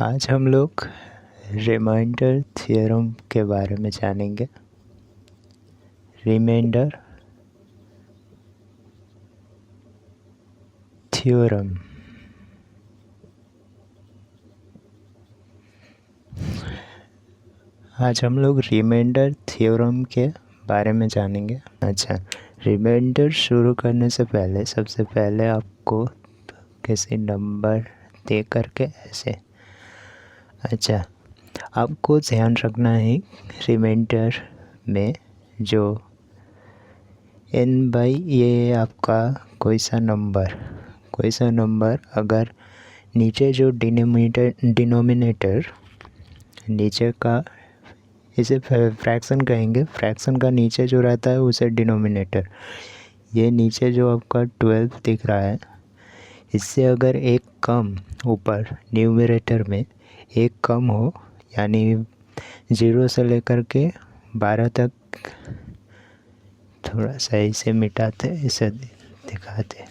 आज हम लोग रिमाइंडर थ्योरम के बारे में जानेंगे। रिमाइंडर थ्योरम आज हम लोग रिमाइंडर थ्योरम के बारे में जानेंगे। अच्छा, रिमाइंडर शुरू करने से पहले सबसे पहले आपको किसी नंबर दे करके ऐसे आपको ध्यान रखना है रिमाइंडर में जो n बाई ये आपका कोई सा नंबर अगर नीचे जो डिनोमिनेटर नीचे का इसे फ्रैक्शन कहेंगे, फ्रैक्शन का नीचे जो रहता है उसे डिनोमिनेटर। ये नीचे जो आपका 12 दिख रहा है, इससे अगर एक कम ऊपर न्यूमरेटर में एक कम हो, यानी 0 से लेकर के 12 तक, थोड़ा सा इसे मिटाते इसे दिखाते,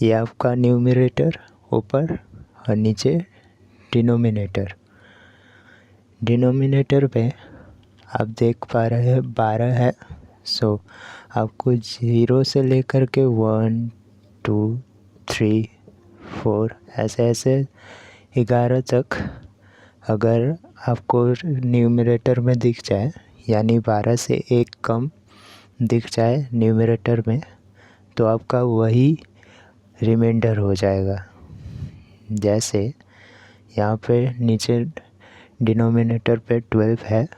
ये आपका न्यूमरेटर ऊपर और नीचे डिनोमिनेटर पे आप देख पा रहे हैं 12 है। सो आपको 0 से लेकर के 1 2 3 4 ऐसे 11 तक अगर आपको न्यूमरेटर में दिख जाए, यानी 12 से एक कम दिख जाए न्यूमरेटर में, तो आपका वही रिमाइंडर हो जाएगा। जैसे यहाँ पे नीचे डिनोमिनेटर पे 12 है,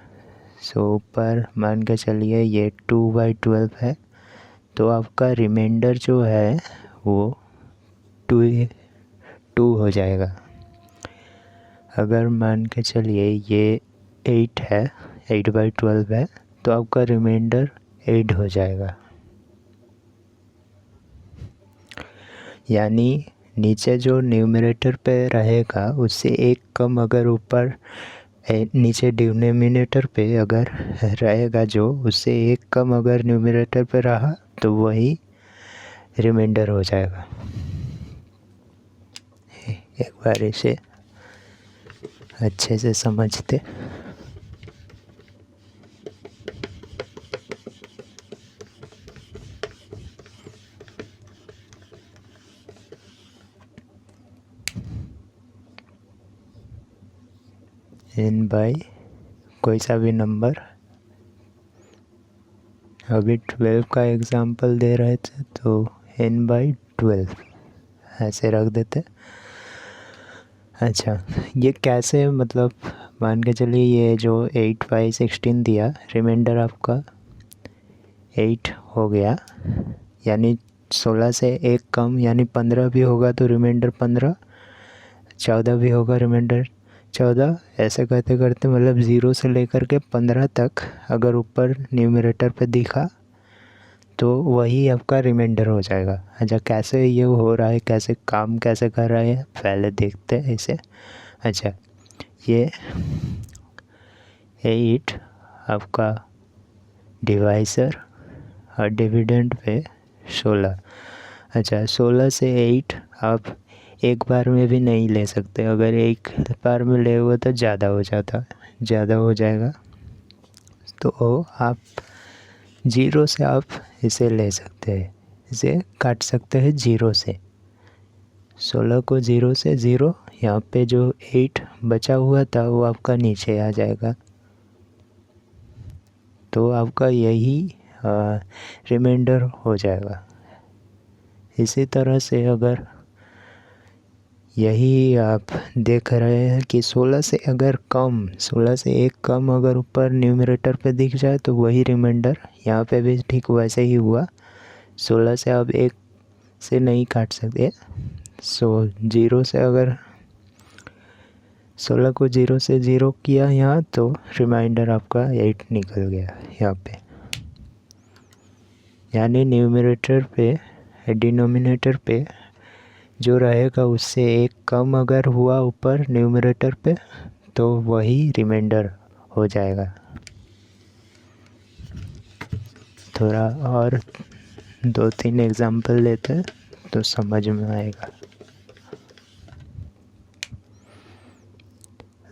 सो ऊपर मान के चलिए ये 2/12 है, तो आपका रिमाइंडर जो है वो 2 हो जाएगा। अगर मान के चलिए ये 8 है, 8/12 है, तो आपका रिमाइंडर 8 हो जाएगा। यानी नीचे जो न्यूमरेटर पे रहेगा उससे एक कम अगर ऊपर नीचे डिनोमिनेटर पे अगर रहेगा, जो उससे एक कम अगर न्यूमरेटर पे रहा तो वही रिमाइंडर हो जाएगा। एक बार इसे अच्छे से समझते। n बाई कोई सा भी नंबर, अभी 12 का एग्जांपल दे रहे थे तो n/12 ऐसे रख देते। अच्छा, ये कैसे, मतलब मान के चलिए ये जो 8/16 दिया, रिमाइंडर आपका 8 हो गया, यानी 16 से एक कम यानी 15 भी होगा तो रिमाइंडर 15, 14 भी होगा रिमाइंडर 14, ऐसे करते करते मतलब 0 से लेकर के 15 तक अगर ऊपर न्यूमरेटर पे दिखा तो वही आपका रिमाइंडर हो जाएगा। अच्छा, कैसे ये हो रहा है, कैसे काम कैसे कर रहा है पहले देखते हैं इसे। अच्छा, ये 8 आपका डिवाइज़र और डिविडेंड पे 16। अच्छा, 16 से 8 आप एक बार में भी नहीं ले सकते, अगर एक बार में ले हुआ तो ज़्यादा हो जाएगा, तो आप 0 से आप इसे ले सकते हैं, इसे काट सकते हैं 0 से। 16 को 0 से 0, यहाँ पे जो 8 बचा हुआ था वो आपका नीचे आ जाएगा, तो आपका यही रिमाइंडर हो जाएगा। इसी तरह से अगर यही आप देख रहे हैं कि 16 से एक कम अगर ऊपर न्यूमरेटर पे दिख जाए तो वही रिमाइंडर, यहाँ पे भी ठीक वैसे ही हुआ। 16 से आप एक से नहीं काट सकते, 0 से अगर 16 को 0 से 0 किया यहाँ, तो रिमाइंडर आपका 8 निकल गया यहाँ पे। यानी न्यूमरेटर पे डिनोमिनेटर पे जो रहेगा उससे एक कम अगर हुआ ऊपर न्यूमरेटर पे तो वही रिमाइंडर हो जाएगा। थोड़ा और 2-3 एग्जांपल लेते हैं तो समझ में आएगा।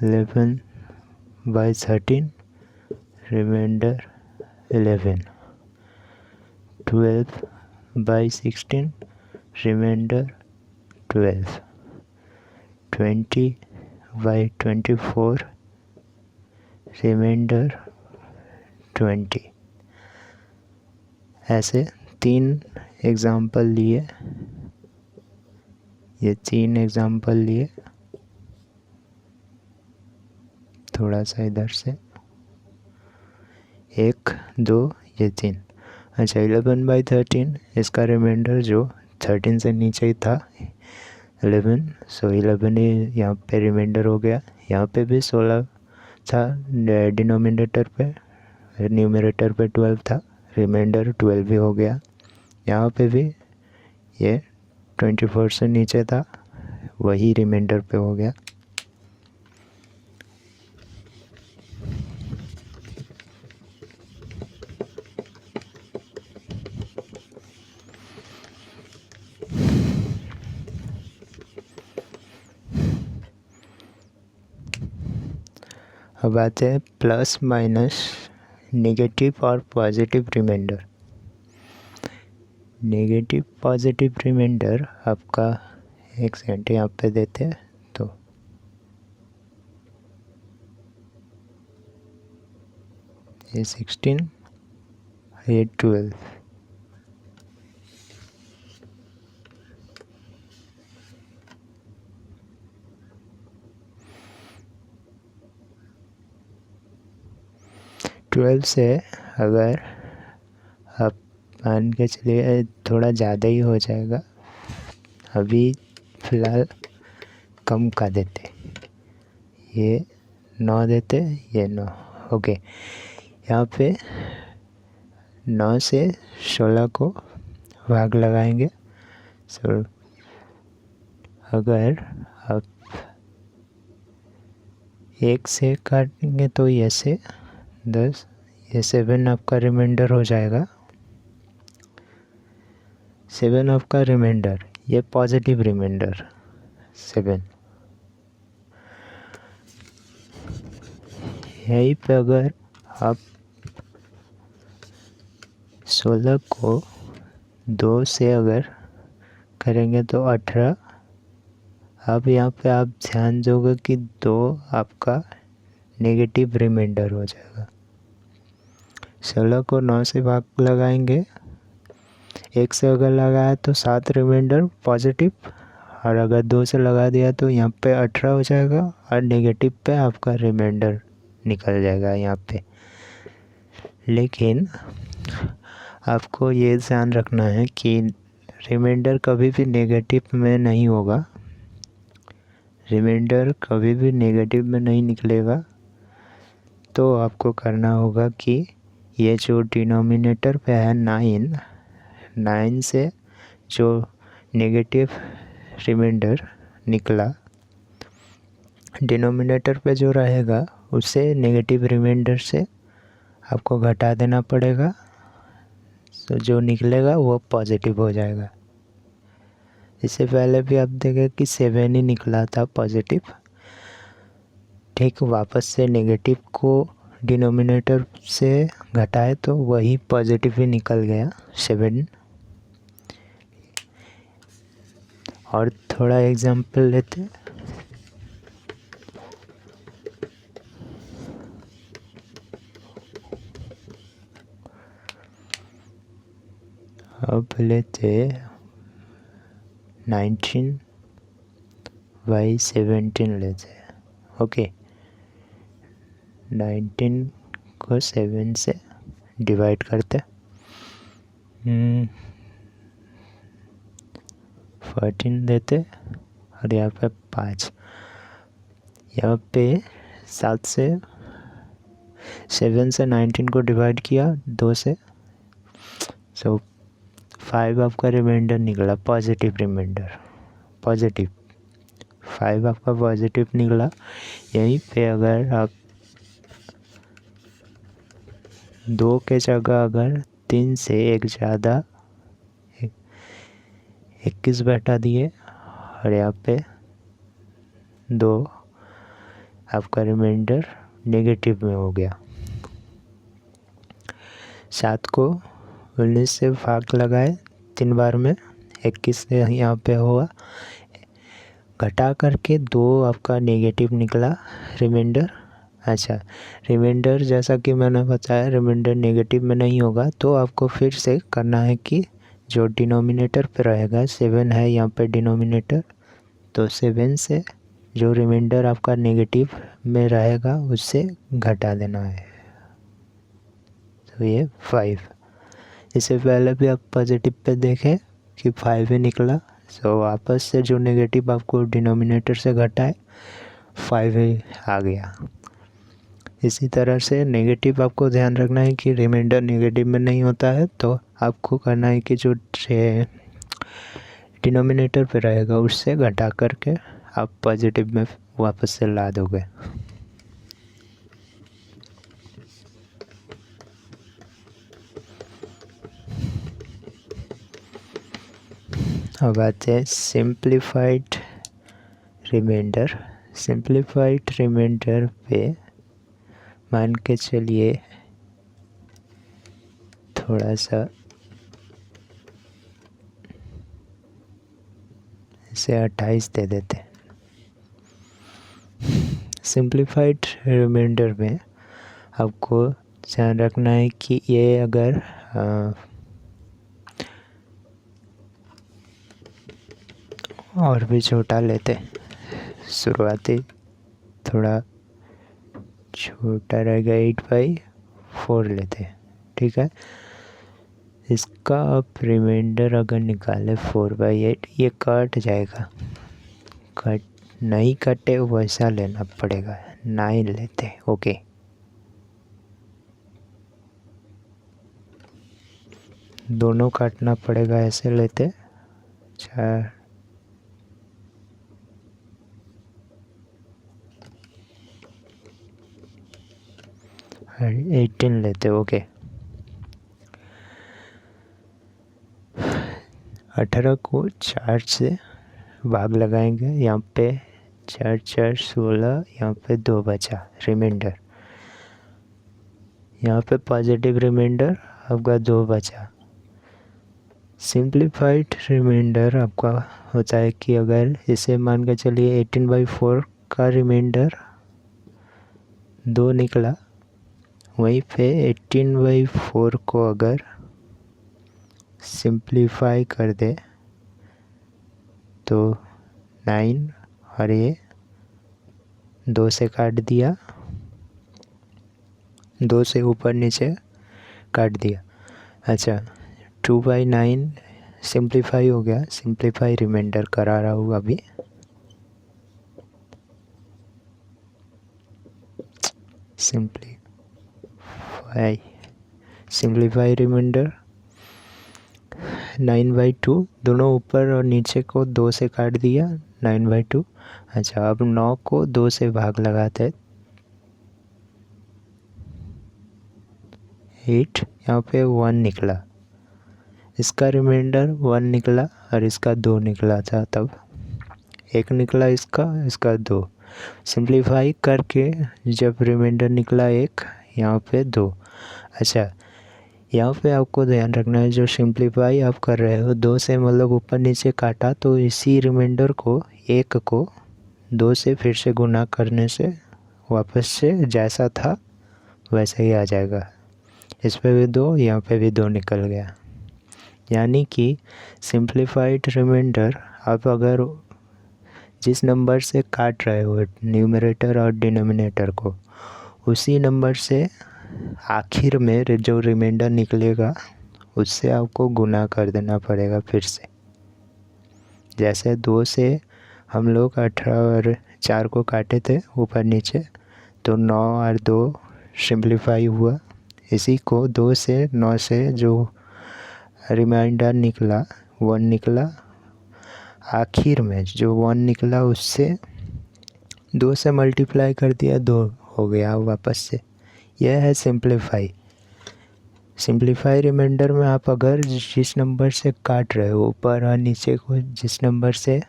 11/13 रिमाइंडर 11, 12/16 रिमाइंडर 12, 20/24 रिमाइंडर 20। ऐसे 3 एग्ज़ाम्पल लिए, ये 3 एग्ज़ाम्पल लिए। थोड़ा सा इधर से 1 2 ये 3। अच्छा 11/13 इसका रिमाइंडर जो 13 से नीचे ही था 11, सो 11 ही यहाँ पे रिमाइंडर हो गया। यहाँ पे भी 16 था डिनोमिनेटर पे, न्यूमरेटर पे 12 था, रिमाइंडर 12 भी हो गया। यहाँ पे भी ये 24 से नीचे था, वही रिमाइंडर पे हो गया। अब आते हैं प्लस माइनस नेगेटिव और positive remainder. Negative positive remainder आपका एक सेकंड यहाँ पे देते हैं तो ये 16, ये 12। से अगर आप मान के चलिए थोड़ा ज़्यादा ही हो जाएगा, अभी फ़िलहाल कम का देते, ये 9 देते, ये 9। ओके, यहाँ पे 9 से 16 को भाग लगाएंगे। सो अगर आप 1 से काटेंगे तो ये से 10, ये 7 आपका रिमाइंडर हो जाएगा। 7 आपका रिमाइंडर, ये पॉजिटिव रिमाइंडर 7। यहीं पे अगर आप 16 को 2 से अगर करेंगे तो 18। अब यहाँ पे आप ध्यान दोगे कि 2 आपका नेगेटिव रिमाइंडर हो जाएगा। 16 को 9 से भाग लगाएंगे, 1 से अगर लगाया तो 7 रिमाइंडर पॉजिटिव, और अगर 2 से लगा दिया तो यहाँ पे 18 हो जाएगा, और नेगेटिव पे आपका रिमाइंडर निकल जाएगा यहाँ पे। लेकिन आपको ये ध्यान रखना है कि रिमाइंडर कभी भी नेगेटिव में नहीं होगा, रिमाइंडर कभी भी नेगेटिव में नहीं निकलेगा। तो आपको करना होगा कि ये जो डिनोमिनेटर पे है 9 से जो नेगेटिव रिमाइंडर निकला, डिनोमिनेटर पे जो रहेगा उसे नेगेटिव रिमाइंडर से आपको घटा देना पड़ेगा। तो जो निकलेगा वो पॉजिटिव हो जाएगा। इससे पहले भी आप देखें कि 7 ही निकला था पॉजिटिव, ठीक वापस से नेगेटिव को डिनोमिनेटर से घटाए तो वही पॉजिटिव ही निकल गया 7। और थोड़ा एग्जांपल लेते हैं। अब लेते 19/17 लेते हैं। ओके, 19 को 7 से डिवाइड करते, 14 देते, और यहाँ पे 5। यहाँ पे 7 से 19 को डिवाइड किया 2 से, सो 5 आपका रिमाइंडर निकला, पॉजिटिव रिमाइंडर, पॉजिटिव 5 आपका पॉजिटिव निकला। यहीं पे अगर आप 2 के जगह अगर 3 से 1 ज़्यादा 21 बैठा दिए, और यहाँ पे 2 आपका रिमाइंडर नेगेटिव में हो गया। 7 को 19 से भाग लगाए 3 बार में, 21 से यहाँ पे हुआ, घटा करके 2 आपका नेगेटिव निकला रिमाइंडर। अच्छा, रिमाइंडर जैसा कि मैंने बताया रिमाइंडर नेगेटिव में नहीं होगा, तो आपको फिर से करना है कि जो डिनोमिनेटर पे रहेगा 7 है यहाँ पे डिनोमिनेटर, तो 7 से जो रिमाइंडर आपका नेगेटिव में रहेगा उससे घटा देना है, तो ये 5। इससे पहले भी आप पॉजिटिव पे देखें कि 5 ही निकला, सो वापस से जो नेगेटिव आपको डिनोमिनेटर से घटा है 5 ही आ गया। इसी तरह से नेगेटिव आपको ध्यान रखना है कि रिमाइंडर नेगेटिव में नहीं होता है, तो आपको करना है कि जो डिनोमिनेटर पे रहेगा उससे घटा करके आप पॉजिटिव में वापस से ला दोगे। अब आते हैं सिंप्लीफाइड रिमाइंडर। सिंप्लीफाइड रिमाइंडर पे मान के चलिए थोड़ा सा इसे 28 दे देते हैं। सिंप्लीफाइड रिमाइंडर में आपको ध्यान रखना है कि ये अगर और भी छोटा लेते, शुरुआती थोड़ा छोटा रहेगा, 8/4 लेते हैं, ठीक है। इसका आप रिमाइंडर अगर निकाले 4/8, ये कट जाएगा, कट नहीं कटे वैसा लेना पड़ेगा, 9 लेते, ओके। दोनों काटना पड़ेगा, ऐसे लेते 4 18 लेते, ओके। 18 को 4 से भाग लगाएंगे, यहाँ पे 4 4 16, यहाँ पे 2 बचा रिमाइंडर, यहाँ पे पॉजिटिव रिमाइंडर आपका 2 बचा। सिंप्लीफाइड रिमाइंडर आपका होता है कि अगर इसे मान के चलिए 18/4 का रिमाइंडर 2 निकला, वहीं पे 18/4 को अगर सिंप्लीफाई कर दे तो 9, और ये 2 से काट दिया, 2 से ऊपर नीचे काट दिया। अच्छा, 2/9 सिंप्लीफाई हो गया। सिंप्लीफाई रिमाइंडर करा रहा हूँ अभी। सिंप्लीफाई रिमाइंडर 9/2, दोनों ऊपर और नीचे को 2 से काट दिया, 9/2। अच्छा, अब 9 को 2 से भाग लगाते हैं, 8, यहाँ पे 1 निकला, इसका रिमाइंडर 1 निकला और इसका 2 निकला था, तब 1 निकला इसका 2। सिंप्लीफाई करके जब रिमाइंडर निकला 1, यहाँ पे 2। अच्छा, यहाँ पे आपको ध्यान रखना है, जो सिंप्लीफाई आप कर रहे हो 2 से मतलब ऊपर नीचे काटा, तो इसी रिमाइंडर को 1 को 2 से फिर से गुना करने से वापस से जैसा था वैसे ही आ जाएगा। इस पे भी 2, यहाँ पे भी 2 निकल गया। यानी कि सिंप्लीफाइड रिमाइंडर आप अगर जिस नंबर से काट रहे हो न्यूमरेटर और डिनोमिनेटर को, उसी नंबर से आखिर में जो रिमाइंडर निकलेगा उससे आपको गुना कर देना पड़ेगा फिर से। जैसे 2 से हम लोग 18 और 4 को काटे थे ऊपर नीचे, तो 9 और 2 सिंप्लीफाई हुआ। इसी को 2 से 9 से जो रिमाइंडर निकला 1 निकला, आखिर में जो 1 निकला उससे 2 से मल्टीप्लाई कर दिया, 2 हो गया वापस से। यह है सिंप्लीफाई रिमाइंडर में आप अगर जिस नंबर से काट रहे हो ऊपर और नीचे को जिस नंबर से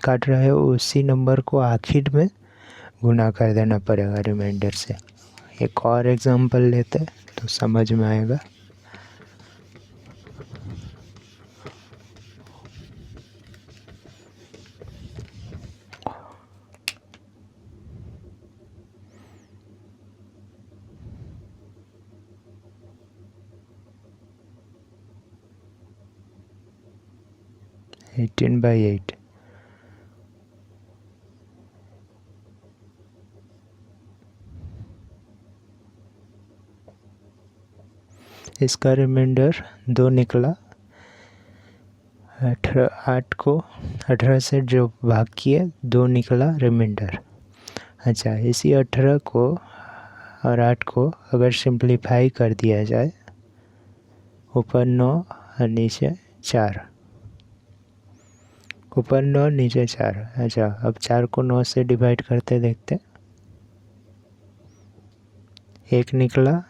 काट रहे हो उसी नंबर को आखिर में गुना कर देना पड़ेगा रिमाइंडर से। एक और एग्जांपल लेते हैं तो समझ में आएगा। Eighteen by 8। इसका रिमाइंडर 2 निकला। 8 को 18 से जो भाग किए 2 निकला रिमाइंडर। अच्छा, इसी 18 को और 8 को अगर सिंप्लीफाई कर दिया जाए, ऊपर 9 और नीचे 4, ऊपर 9 नीचे 4। अच्छा, अब 4 को 9 से डिवाइड करते देखते। 1 निकला।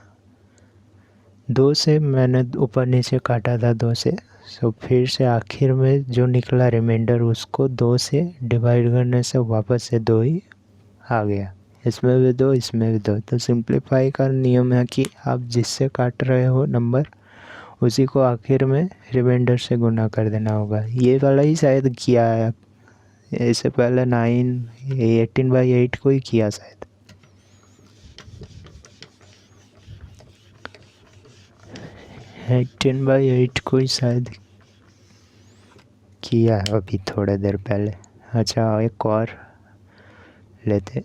2 से मैंने ऊपर नीचे काटा था 2 से, सो फिर से आखिर में जो निकला रिमाइंडर उसको 2 से डिवाइड करने से वापस से 2 ही आ गया। इसमें भी 2, इसमें भी 2। तो सिंप्लीफाई का नियम है कि आप जिससे काट रहे हो नंबर, उसी को आखिर में रिमाइंडर से गुना कर देना होगा। ये वाला ही शायद किया है, इससे पहले 18/8 को ही किया शायद। एटीन बाई 8 को ही शायद किया है अभी थोड़ा देर पहले। अच्छा, एक और लेते।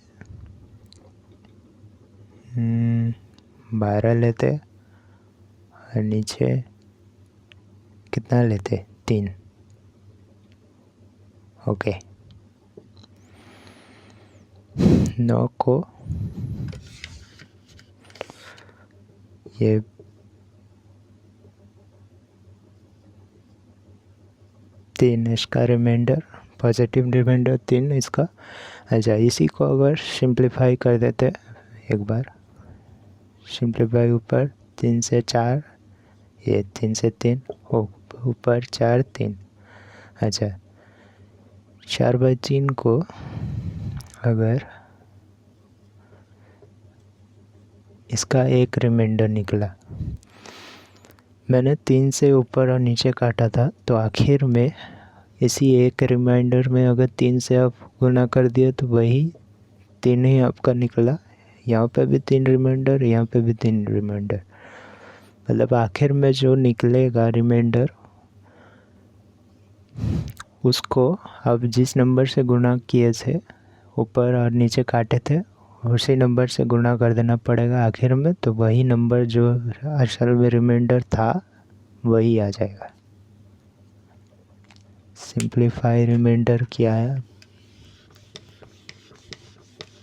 12 लेते और नीचे कितना लेते? 3। ओके। 9 को ये 3, इसका रिमाइंडर पॉजिटिव रिमाइंडर 3 इसका। अच्छा, इसी को अगर सिंप्लीफाई कर देते एक बार, सिंप्लीफाई ऊपर 3 से 4, ये 3 से 3, ऊपर 4 3। अच्छा, 4/3 को अगर इसका एक रिमाइंडर निकला, मैंने 3 से ऊपर और नीचे काटा था, तो आखिर में इसी एक रिमाइंडर में अगर 3 से आप गुना कर दिए तो वही 3 ही आपका निकला। यहाँ पे भी 3 रिमाइंडर, यहाँ पे भी 3 रिमाइंडर, मतलब आखिर में जो निकलेगा रिमाइंडर उसको आप जिस नंबर से गुना किए थे, ऊपर और नीचे काटे थे, उसी नंबर से गुना कर देना पड़ेगा आखिर में, तो वही नंबर जो असल में रिमाइंडर था वही आ जाएगा। सिंप्लीफाई रिमाइंडर क्या है